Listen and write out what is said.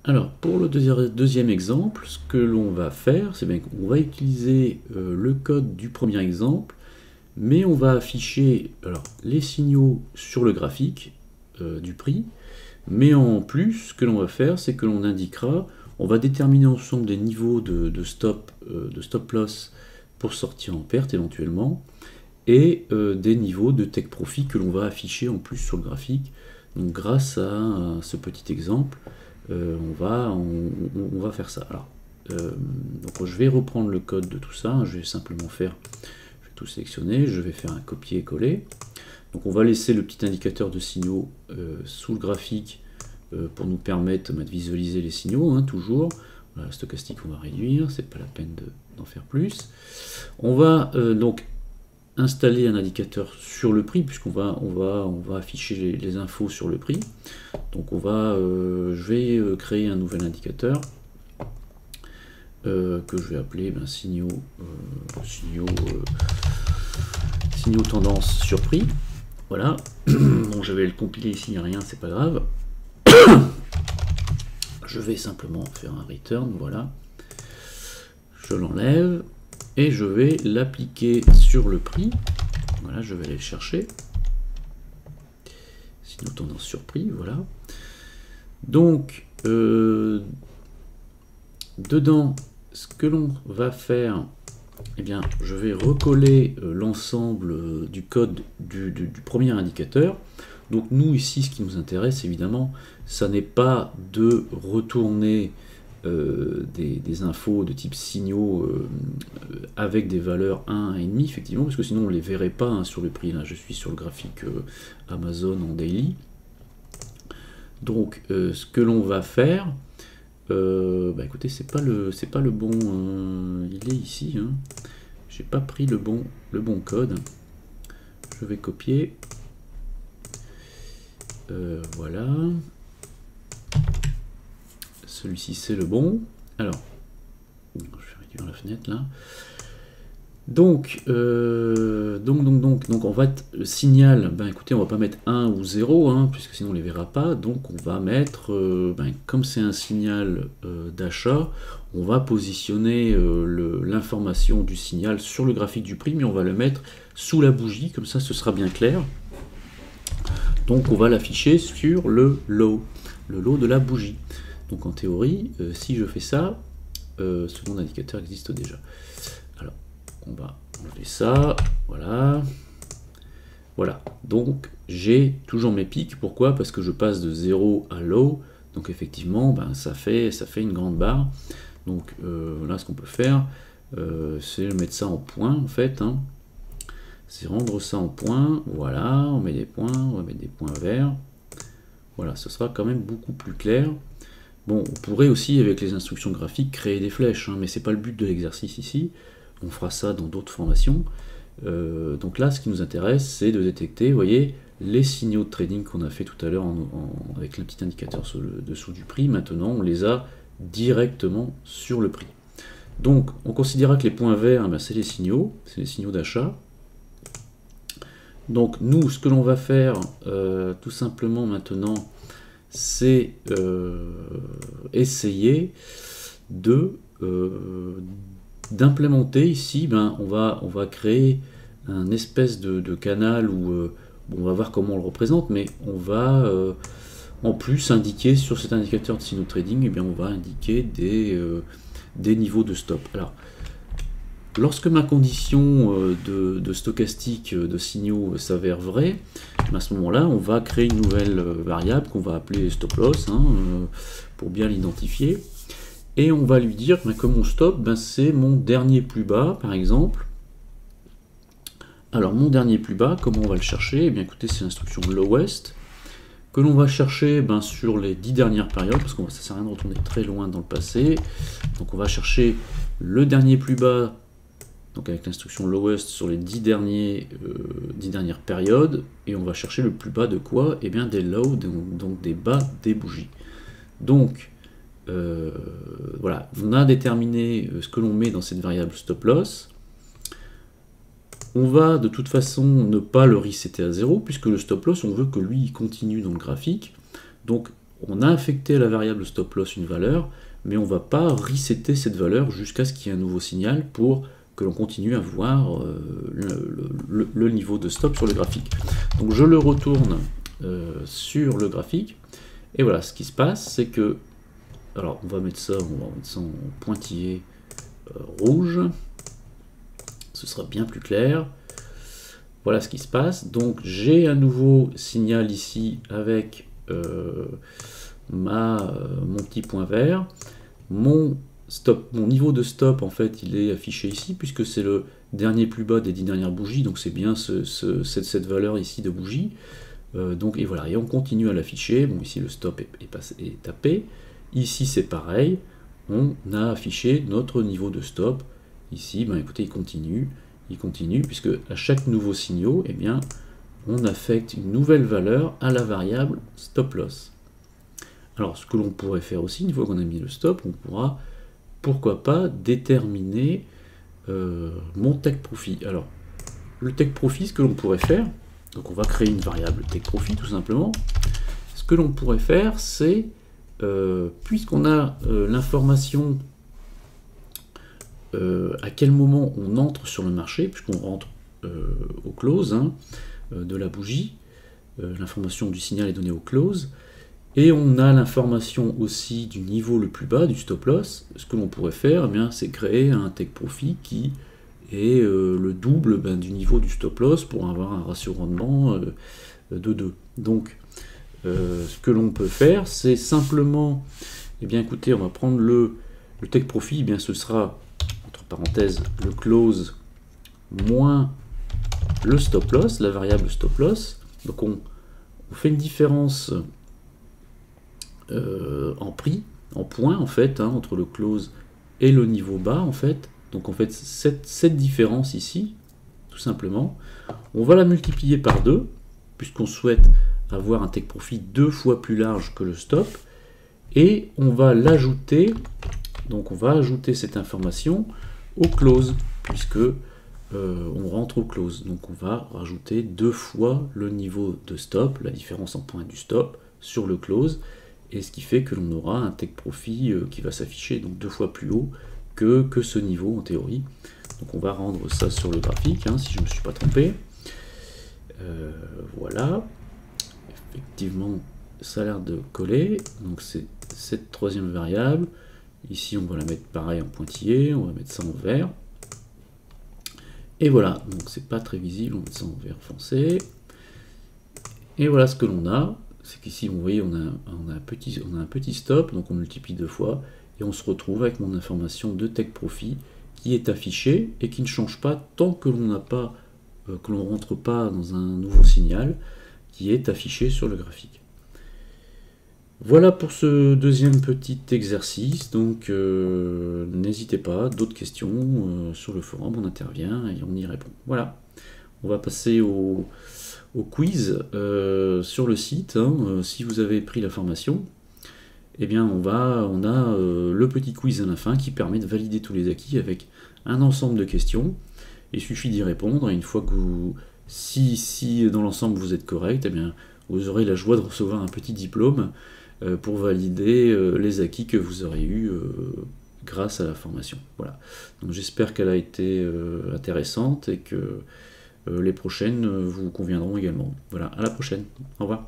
Alors, pour le deuxième exemple, ce que l'on va faire, c'est bien qu'on va utiliser le code du premier exemple, mais on va afficher les signaux sur le graphique du prix, mais en plus, ce que l'on va faire, c'est que l'on indiquera, on va déterminer ensemble des niveaux de stop loss pour sortir en perte éventuellement, et des niveaux de take profit que l'on va afficher en plus sur le graphique. Donc grâce à ce petit exemple, on va faire ça. Alors, donc je vais reprendre le code de tout ça, hein. Je vais simplement faire, je vais tout sélectionner, je vais faire un copier-coller. Donc on va laisser le petit indicateur de signaux sous le graphique pour nous permettre de visualiser les signaux, hein, toujours. Voilà, le stochastique on va réduire, c'est pas la peine d'en faire plus. On va donc installer un indicateur sur le prix, puisqu'on va afficher les infos sur le prix. Donc je vais créer un nouvel indicateur que je vais appeler signaux tendance sur prix. Voilà. Bon, je vais le compiler ici, il n'y a rien, c'est pas grave. Je vais simplement faire un return, voilà. Je l'enlève et je vais l'appliquer sur le prix. Voilà, je vais aller le chercher. Signaux tendance sur prix, voilà. Donc, dedans, ce que l'on va faire, eh bien, je vais recoller l'ensemble du code du premier indicateur. Donc nous, ici, ce qui nous intéresse, évidemment, ça n'est pas de retourner des infos de type signaux avec des valeurs 1, 1,5, effectivement, parce que sinon on ne les verrait pas, hein, sur le prix. Là, je suis sur le graphique Amazon en daily. Donc, ce que l'on va faire, écoutez, c'est pas le bon, il est ici, hein. J'ai pas pris le bon code. Je vais copier. Voilà. Celui-ci c'est le bon. Alors, je vais réduire la fenêtre là. Donc on va être le signal, écoutez, on va pas mettre 1 ou 0, hein, puisque sinon on les verra pas. Donc on va mettre, comme c'est un signal d'achat, on va positionner l'information du signal sur le graphique du prix, mais on va le mettre sous la bougie, comme ça ce sera bien clair. Donc on va l'afficher sur le lot de la bougie. Donc en théorie, si je fais ça, second indicateur existe déjà. Alors, on va enlever ça, voilà. Voilà, donc j'ai toujours mes pics. Pourquoi? Parce que je passe de 0 à low, donc effectivement, ça fait une grande barre. Donc là, ce qu'on peut faire, c'est mettre ça en point, en fait, hein. C'est rendre ça en point, voilà, on met des points, on va mettre des points verts. Voilà, ce sera quand même beaucoup plus clair. Bon, on pourrait aussi, avec les instructions graphiques, créer des flèches, hein, mais c'est pas le but de l'exercice ici. On fera ça dans d'autres formations. Donc là, ce qui nous intéresse, c'est de détecter, vous voyez, les signaux de trading qu'on a fait tout à l'heure avec le petit indicateur dessous du prix. Maintenant, on les a directement sur le prix. Donc, on considérera que les points verts, c'est les signaux d'achat. Donc nous, ce que l'on va faire tout simplement maintenant, c'est essayer d'implémenter ici, on va créer un espèce de canal où on va voir comment on le représente, mais on va en plus indiquer sur cet indicateur de signaux trading, on va indiquer des niveaux de stop. Alors, lorsque ma condition de stochastique de signaux s'avère vraie, à ce moment-là, on va créer une nouvelle variable qu'on va appeler stop loss, hein, pour bien l'identifier. Et on va lui dire que mon stop, c'est mon dernier plus bas, par exemple. Alors, mon dernier plus bas, comment on va le chercher? Écoutez, c'est l'instruction lowest, que l'on va chercher sur les 10 dernières périodes, parce que ça ne sert à rien de retourner très loin dans le passé. Donc, on va chercher le dernier plus bas, donc avec l'instruction lowest sur les 10 dernières périodes, et on va chercher le plus bas de quoi? Des lows, donc des bas des bougies. Donc, voilà, on a déterminé ce que l'on met dans cette variable stop loss. On va de toute façon ne pas le resetter à 0, puisque le stop loss, on veut que lui il continue dans le graphique. Donc on a affecté à la variable stop loss une valeur, mais on ne va pas resetter cette valeur jusqu'à ce qu'il y ait un nouveau signal pour que l'on continue à voir le niveau de stop sur le graphique. Donc je le retourne sur le graphique, et voilà, ce qui se passe, c'est que, alors on va mettre ça en pointillé rouge, ce sera bien plus clair. Voilà ce qui se passe. Donc j'ai un nouveau signal ici avec mon petit point vert. Mon niveau de stop, en fait, il est affiché ici, puisque c'est le dernier plus bas des 10 dernières bougies, donc c'est bien cette valeur ici de bougie. Et voilà, et on continue à l'afficher. Bon, ici le stop est tapé. Ici c'est pareil, on a affiché notre niveau de stop. Ici, ben, écoutez, il continue, puisque à chaque nouveau signal, eh bien, on affecte une nouvelle valeur à la variable stop loss. Alors, ce que l'on pourrait faire aussi, une fois qu'on a mis le stop, on pourra, pourquoi pas, déterminer mon take profit. Alors, le take profit, ce que l'on pourrait faire, donc on va créer une variable take profit tout simplement. Ce que l'on pourrait faire, c'est, puisqu'on a l'information à quel moment on entre sur le marché, puisqu'on rentre au close de la bougie, l'information du signal est donnée au close, et on a l'information aussi du niveau le plus bas, du stop loss. Ce que l'on pourrait faire, eh bien, c'est créer un take profit qui est le double du niveau du stop loss pour avoir un ratio rendement de 2. Donc, ce que l'on peut faire, c'est simplement, eh bien, écoutez, on va prendre le take profit, eh bien, ce sera, entre parenthèses, le close moins le stop loss, la variable stop loss. Donc, on fait une différence en prix, en points en fait, entre le close et le niveau bas en fait. Donc en fait cette différence ici, tout simplement, on va la multiplier par 2, puisqu'on souhaite avoir un take profit 2 fois plus large que le stop, et on va l'ajouter, donc on va ajouter cette information au close, puisque on rentre au close. Donc on va rajouter 2 fois le niveau de stop, la différence en points du stop, sur le close, et ce qui fait que l'on aura un take profit qui va s'afficher donc 2 fois plus haut que ce niveau en théorie. Donc on va rendre ça sur le graphique, si je ne me suis pas trompé. Voilà. Effectivement, ça a l'air de coller. Donc c'est cette troisième variable. Ici, on va la mettre pareil en pointillé, on va mettre ça en vert. Et voilà, donc c'est pas très visible, on va mettre ça en vert foncé. Et voilà ce que l'on a. C'est qu'ici, vous voyez, on a un petit stop, donc on multiplie 2 fois, et on se retrouve avec mon information de take profit qui est affichée et qui ne change pas tant que l'on n'a pas, que l'on rentre pas dans un nouveau signal qui est affiché sur le graphique. Voilà pour ce deuxième petit exercice, donc n'hésitez pas, d'autres questions sur le forum, on intervient et on y répond. Voilà, on va passer au quiz sur le site. Si vous avez pris la formation, eh bien on a le petit quiz à la fin qui permet de valider tous les acquis avec un ensemble de questions. Il suffit d'y répondre, et une fois que si dans l'ensemble vous êtes correct, eh bien vous aurez la joie de recevoir un petit diplôme pour valider les acquis que vous aurez eus grâce à la formation. Voilà. Donc j'espère qu'elle a été intéressante et que les prochaines vous conviendront également. Voilà, à la prochaine. Au revoir.